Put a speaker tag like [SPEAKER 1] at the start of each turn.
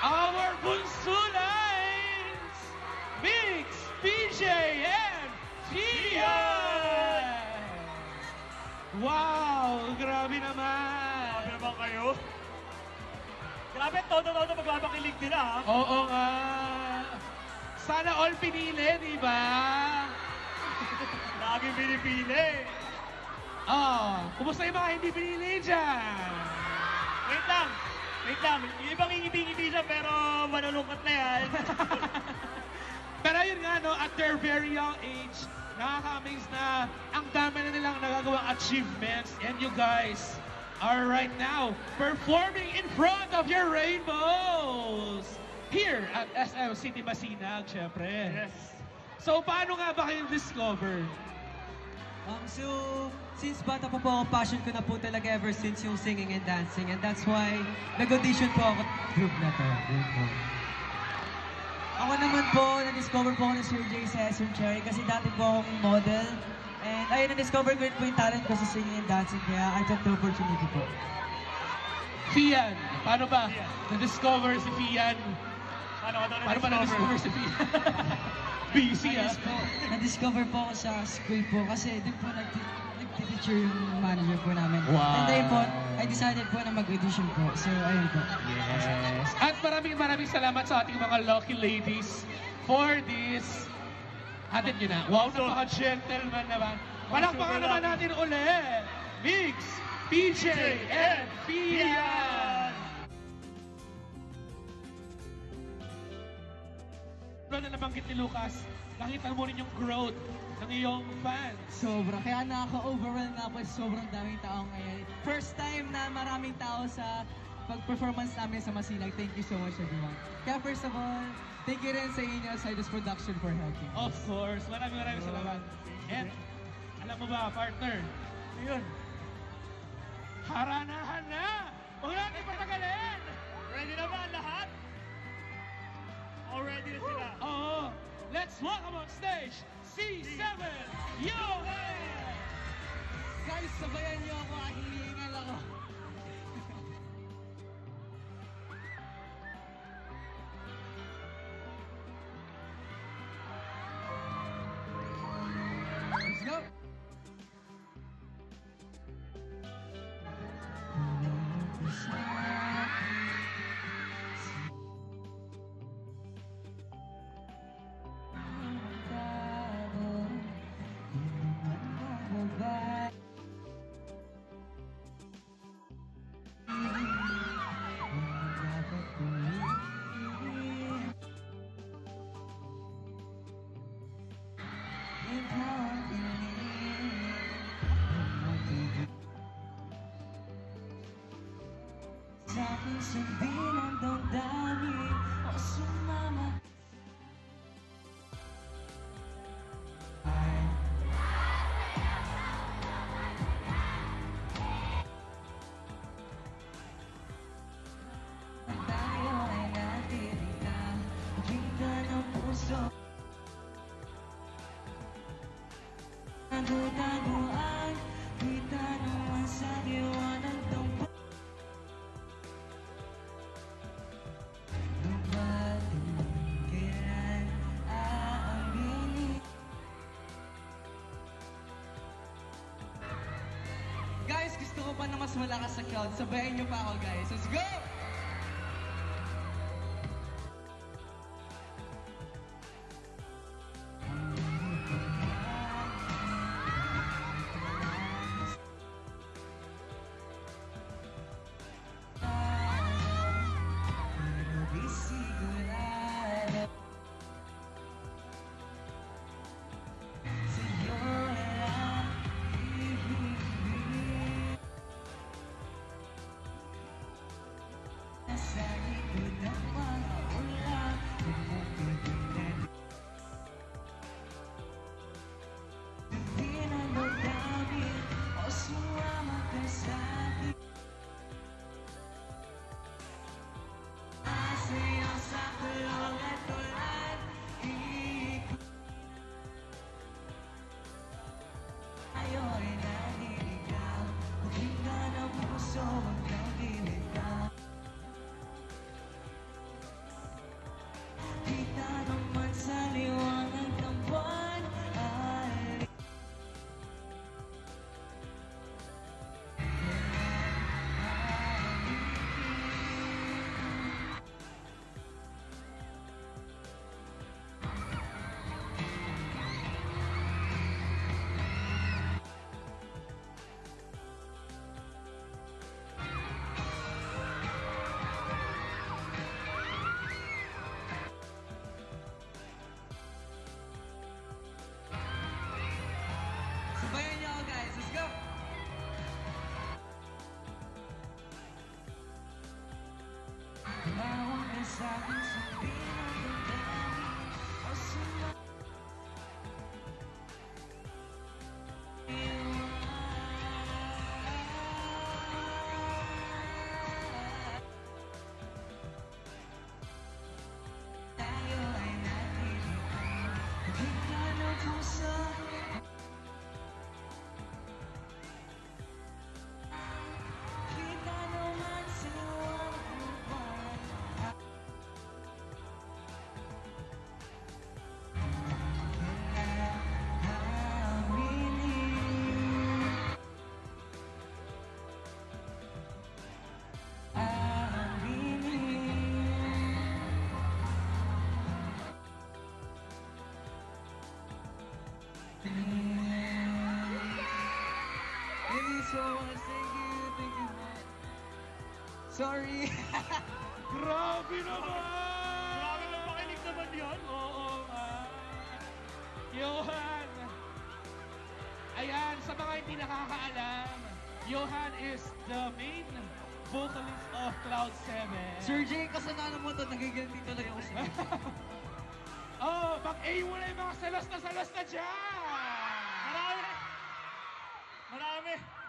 [SPEAKER 1] Our Bunso Lines, Mix, PJ, and Tian! Wow, grabe naman!
[SPEAKER 2] Grabe naman kayo. Grabe, todo-todo magpapakilig nila, ha?
[SPEAKER 1] Oo nga. Sana all pinili, di ba?
[SPEAKER 2] Laging pinipili.
[SPEAKER 1] Kumusta yung mga hindi pinili dyan?
[SPEAKER 2] Wait lang. Yung ibang ngiti-ngiti siya pero malulungkot na yan.
[SPEAKER 1] Pero yun nga, no, at their very young age, nakaka-amaze na ang dami na nilang nagagawang achievements. And you guys are right now performing in front of your rainbows here at SM City Masinag, syempre.
[SPEAKER 2] Yes.
[SPEAKER 1] So, paano nga ba kayo discover?
[SPEAKER 3] So, since bata pa po ako, passion ko na po talaga ever since yung singing and dancing. And that's why nag-audition po ako group na to. Ako naman po, na-discover po ako ni Sir Jay sa SM Cherry kasi dati po akong model. And ayun, na-discover ko rin po yung talent ko sa singing and dancing. Kaya I took the opportunity po.
[SPEAKER 1] Fian, paano ba? Na-discover si Fian.
[SPEAKER 2] Paano
[SPEAKER 1] ba na-discover si Fian? Busy, ha?
[SPEAKER 3] Na-discover po ako sa school po kasi doon po nag-teacher yung manager po namin.
[SPEAKER 1] Wow.
[SPEAKER 3] And then po, I decided po na mag-audition po. So, ayun po.
[SPEAKER 1] Yes. At maraming salamat sa ating mga lucky ladies for this. Hatid nyo na. Wow, napaka-gentleman naman. Palakpakan naman natin ulit. Mix, PJ, and Fian. Na nabanggit ni Lucas, nakita mo rin yung growth ng iyong fans.
[SPEAKER 3] Sobra. Kaya nakaka-overwhelm na ako. Sobrang daming tao ngayon. First time na maraming tao sa pag-performance namin sa Masinag. Thank you so much, everyone. Kaya first of all, thank you rin sa inyo, Sidus Production, for helping.
[SPEAKER 1] Of course. Maraming salamat. And, alam mo ba, partner?
[SPEAKER 2] Ayun.
[SPEAKER 1] Haranahan na! Huwag natin patagalin!
[SPEAKER 2] Ready na ba ang lahat? Already na sila.
[SPEAKER 1] Oo. Let's welcome on stage, C7, Yohan!
[SPEAKER 3] Guys, sabayan niyo ako. Hihingal ako. Sa akin sundin ang damdamin o sumama. Tayo ay natirita, kita ng puso. Tago-taguan, kita naman sa liwanag ng guys, gusto ko pa na mas malakas sa crowd. Sabayan niyo pa ako, guys. Let's go! Sabayan niyo ako, guys. Let's go! Bawang ka sa akin sa pinagdadami o sumama. Tayo ay natirito, kita ng puso. Thank you so much. Thank you. Sorry.
[SPEAKER 1] Grabe naman!
[SPEAKER 2] Grabe na pakinig naman yun.
[SPEAKER 1] Oo nga. Johan! Ayan, sa mga hindi nakakaalam, Johan is the main vocalist of Cloud7.
[SPEAKER 3] Sir Jay, kasalanan mo to. Nagiganti tuloy ako sa iyo.
[SPEAKER 1] Oh, mag-A mo na yung mga salas na dyan!
[SPEAKER 2] Marami! Marami!